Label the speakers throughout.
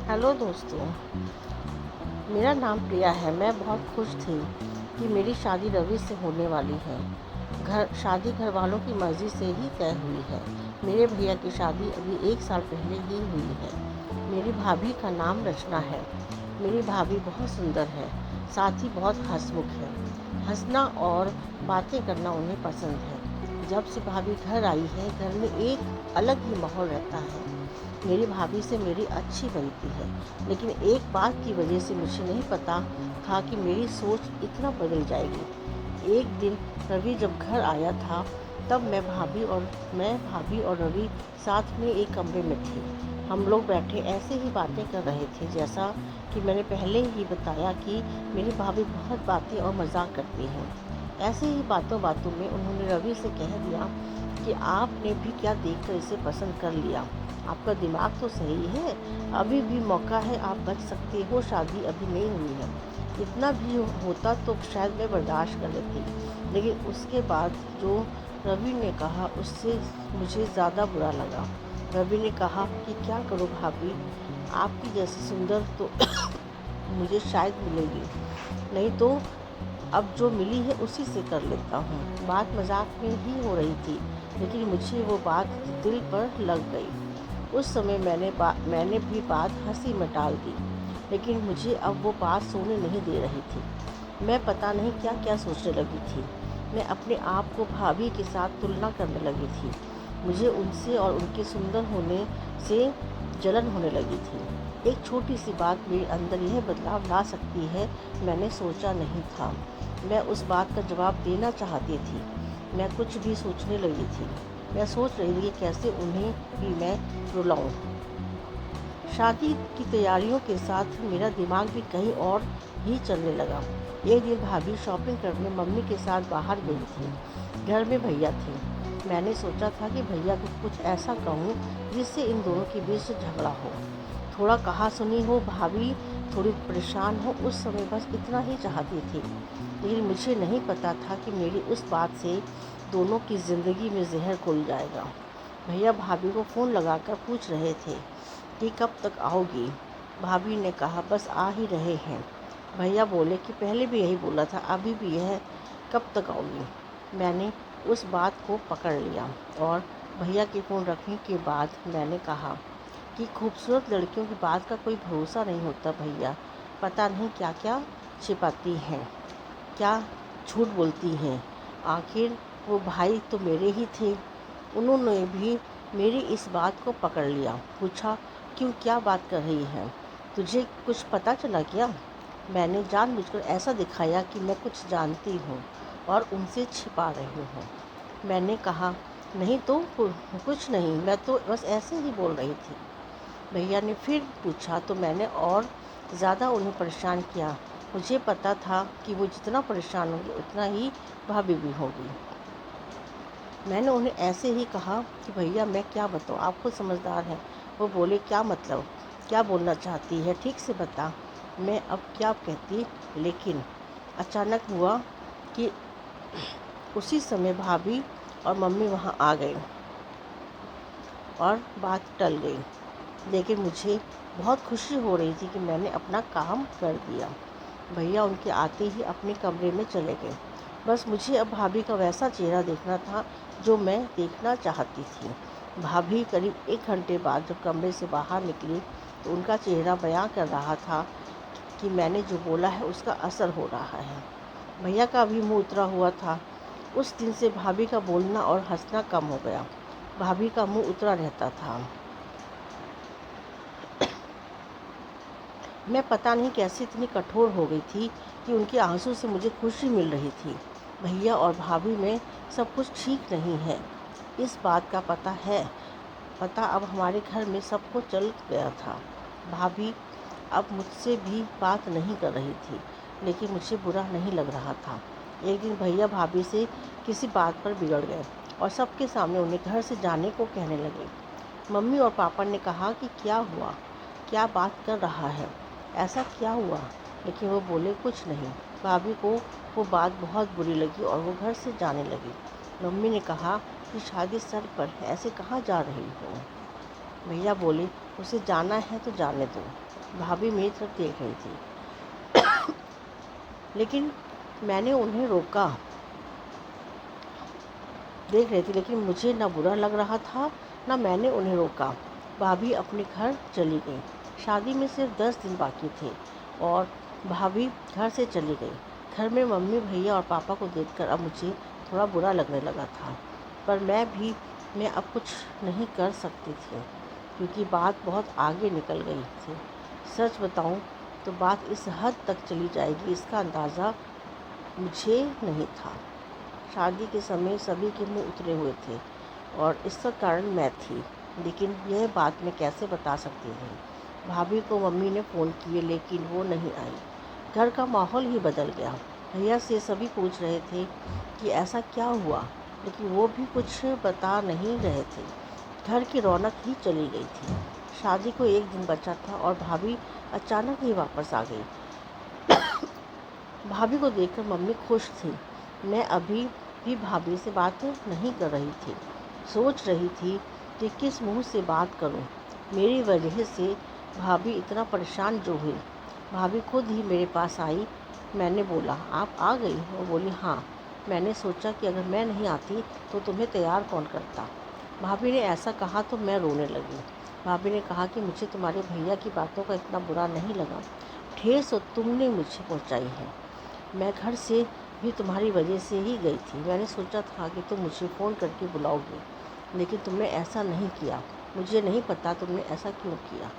Speaker 1: Hello दोस्तों, मेरा नाम प्रिया है। मैं बहुत खुश थी कि मेरी शादी रवि से होने वाली है। शादी घर वालों की मर्ज़ी से ही तय हुई है। मेरे भैया की शादी अभी 1 साल पहले ही हुई है। मेरी भाभी का नाम रचना है। मेरी भाभी बहुत सुंदर है, साथ ही बहुत हंसमुख है। हंसना और बातें करना उन्हें पसंद है। जब से भाभी घर आई है, घर में एक अलग ही माहौल रहता है। मेरी भाभी से मेरी अच्छी बनती है, लेकिन एक बात की वजह से मुझे नहीं पता था कि मेरी सोच इतना बदल जाएगी। एक दिन रवि जब घर आया था, तब मैं भाभी और रवि साथ में एक कमरे में थे। हम लोग बैठे ऐसे ही बातें कर रहे थे, जैसा कि मैंने पहले ही बताया कि मेरी भाभी बहुत बातें और मजाक करती हैं। ऐसे ही बातों बातों में उन्होंने रवि से कह दिया कि आपने भी क्या देखकर इसे पसंद कर लिया। आपका दिमाग तो सही है, अभी भी मौका है, आप बच सकते हो, शादी अभी नहीं हुई है। इतना भी होता तो शायद मैं बर्दाश्त कर लेती, लेकिन उसके बाद जो रवि ने कहा उससे मुझे ज़्यादा बुरा लगा। रवि ने कहा कि क्या करूं भाभी, आपकी जैसी सुंदर तो मुझे शायद मिलेगी नहीं, तो अब जो मिली है उसी से कर लेता हूँ। बात मजाक में ही हो रही थी, लेकिन मुझे वो बात दिल पर लग गई। उस समय मैंने भी बात हंसी में टाल दी, लेकिन मुझे अब वो बात सोने नहीं दे रही थी। मैं पता नहीं क्या क्या सोचने लगी थी। मैं अपने आप को भाभी के साथ तुलना करने लगी थी। मुझे उनसे और उनके सुंदर होने से जलन होने लगी थी। एक छोटी सी बात मेरे अंदर यह बदलाव ला सकती है, मैंने सोचा नहीं था। मैं उस बात का जवाब देना चाहती थी। मैं कुछ भी सोचने लगी थी। मैं सोच रही थी कि कैसे उन्हें भी मैं रुलाऊं। शादी की तैयारियों के साथ मेरा दिमाग भी कहीं और ही चलने लगा। एक दिन भाभी शॉपिंग करने मम्मी के साथ बाहर गई थी। घर में भैया थे। मैंने सोचा था कि भैया को कुछ ऐसा कहूँ जिससे इन दोनों के बीच झगड़ा हो, थोड़ा कहा सुनी हो, भाभी थोड़ी परेशान हो। उस समय बस इतना ही चाहती थी, लेकिन मुझे नहीं पता था कि मेरी उस बात से दोनों की ज़िंदगी में जहर घुल जाएगा। भैया भाभी को फ़ोन लगाकर पूछ रहे थे कि कब तक आओगी। भाभी ने कहा बस आ ही रहे हैं। भैया बोले कि पहले भी यही बोला था, अभी भी यह, कब तक आओगी। मैंने उस बात को पकड़ लिया और भैया के फ़ोन रखने के बाद मैंने कहा कि खूबसूरत लड़कियों की बात का कोई भरोसा नहीं होता भैया। पता नहीं क्या क्या छिपाती हैं, क्या झूठ बोलती हैं। आखिर वो भाई तो मेरे ही थे। उन्होंने भी मेरी इस बात को पकड़ लिया। पूछा क्यों, क्या बात कर रही है, तुझे कुछ पता चला क्या। मैंने जानबूझकर ऐसा दिखाया कि मैं कुछ जानती हूँ और उनसे छिपा रही हूँ। मैंने कहा नहीं तो कुछ नहीं, मैं तो बस ऐसे ही बोल रही थी। भैया ने फिर पूछा तो मैंने और ज़्यादा उन्हें परेशान किया। मुझे पता था कि वो जितना परेशान होंगे उतना ही भाभी भी होगी। मैंने उन्हें ऐसे ही कहा कि भैया मैं क्या बताऊँ, आप खुद समझदार हैं। वो बोले क्या मतलब, क्या बोलना चाहती है, ठीक से बता, मैं अब क्या कहती। लेकिन अचानक हुआ कि उसी समय भाभी और मम्मी वहाँ आ गई और बात टल गई। लेकिन मुझे बहुत खुशी हो रही थी कि मैंने अपना काम कर दिया। भैया उनके आते ही अपने कमरे में चले गए। बस मुझे अब भाभी का वैसा चेहरा देखना था जो मैं देखना चाहती थी। भाभी करीब 1 घंटे बाद जब कमरे से बाहर निकली तो उनका चेहरा बयां कर रहा था कि मैंने जो बोला है उसका असर हो रहा है। भैया का भी मुँह उतरा हुआ था। उस दिन से भाभी का बोलना और हंसना कम हो गया। भाभी का मुँह उतरा रहता था। मैं पता नहीं कैसे इतनी कठोर हो गई थी कि उनके आंसू से मुझे खुशी मिल रही थी। भैया और भाभी में सब कुछ ठीक नहीं है, इस बात का पता अब हमारे घर में सबको चल गया था। भाभी अब मुझसे भी बात नहीं कर रही थी, लेकिन मुझे बुरा नहीं लग रहा था। एक दिन भैया भाभी से किसी बात पर बिगड़ गए और सबके सामने उन्हें घर से जाने को कहने लगे। मम्मी और पापा ने कहा कि क्या हुआ, क्या बात कर रहा है, ऐसा क्या हुआ। लेकिन वो बोले कुछ नहीं। भाभी को वो बात बहुत बुरी लगी और वो घर से जाने लगी। मम्मी ने कहा कि शादी सर पर है, ऐसे कहाँ जा रही हो। भैया बोले उसे जाना है तो जाने दो। भाभी मेरी तरफ देख रही थी, लेकिन मैंने उन्हें रोका देख रही थी लेकिन मुझे ना बुरा लग रहा था, ना मैंने उन्हें रोका। भाभी अपने घर चली गई। शादी में सिर्फ 10 दिन बाकी थे और भाभी घर से चली गई। घर में मम्मी, भैया और पापा को देखकर अब मुझे थोड़ा बुरा लगने लगा था, पर मैं अब कुछ नहीं कर सकती थी, क्योंकि बात बहुत आगे निकल गई थी। सच बताऊं तो बात इस हद तक चली जाएगी, इसका अंदाज़ा मुझे नहीं था। शादी के समय सभी के मुंह उतरे हुए थे और इसका कारण मैं थी, लेकिन यह बात मैं कैसे बता सकती थी। भाभी को मम्मी ने फ़ोन किए लेकिन वो नहीं आई। घर का माहौल ही बदल गया। भैया से सभी पूछ रहे थे कि ऐसा क्या हुआ, लेकिन वो भी कुछ बता नहीं रहे थे। घर की रौनक ही चली गई थी। शादी को एक दिन बचा था और भाभी अचानक ही वापस आ गई। भाभी को देखकर मम्मी खुश थी। मैं अभी भी भाभी से बात नहीं कर रही थी। सोच रही थी कि किस मुंह से बात करूं। मेरी वजह से भाभी इतना परेशान जो हुई। भाभी खुद ही मेरे पास आई। मैंने बोला, आप आ गई? वो बोली, हाँ। मैंने सोचा कि अगर मैं नहीं आती तो तुम्हें तैयार कौन करता। भाभी ने ऐसा कहा तो मैं रोने लगी। भाभी ने कहा कि मुझे तुम्हारे भैया की बातों का इतना बुरा नहीं लगा। ठेस तो तुमने मुझे पहुंचाई है। मैं घर से भी तुम्हारी वजह से ही गई थी। मैंने सोचा था कि तुम मुझे फ़ोन करके बुलाओगे, लेकिन तुमने ऐसा नहीं किया। मुझे नहीं पता तुमने ऐसा क्यों किया,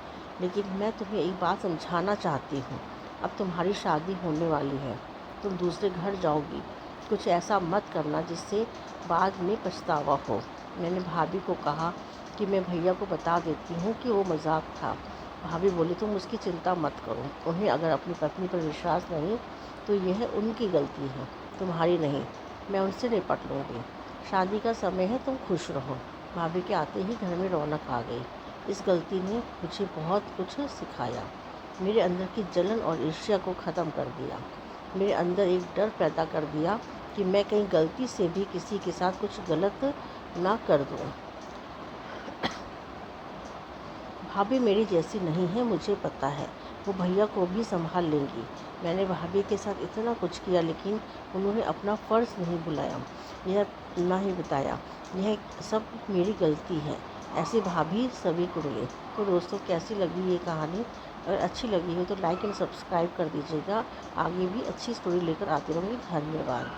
Speaker 1: लेकिन मैं तुम्हें एक बात समझाना चाहती हूँ। अब तुम्हारी शादी होने वाली है, तुम दूसरे घर जाओगी। कुछ ऐसा मत करना जिससे बाद में पछतावा हो। मैंने भाभी को कहा कि मैं भैया को बता देती हूँ कि वो मजाक था। भाभी बोली, तुम उसकी चिंता मत करो। उन्हें अगर अपनी पत्नी पर विश्वास नहीं तो यह उनकी गलती है, तुम्हारी नहीं। मैं उनसे निपट लूँगी। शादी का समय है, तुम खुश रहो। भाभी के आते ही घर में रौनक आ गई। इस गलती ने मुझे बहुत कुछ सिखाया। मेरे अंदर की जलन और ईर्ष्या को ख़त्म कर दिया। मेरे अंदर एक डर पैदा कर दिया कि मैं कहीं गलती से भी किसी के साथ कुछ गलत ना कर दूँ। भाभी मेरी जैसी नहीं है, मुझे पता है। वो भैया को भी संभाल लेंगी। मैंने भाभी के साथ इतना कुछ किया, लेकिन उन्होंने अपना फ़र्ज़ नहीं बुलाया, यह ना ही बताया। यह सब मेरी गलती है। ऐसी भाभी सभी को मिले। तो दोस्तों, कैसी लगी ये कहानी? अगर अच्छी लगी हो तो लाइक एंड सब्सक्राइब कर दीजिएगा। आगे भी अच्छी स्टोरी लेकर आती रहूँगी। धन्यवाद।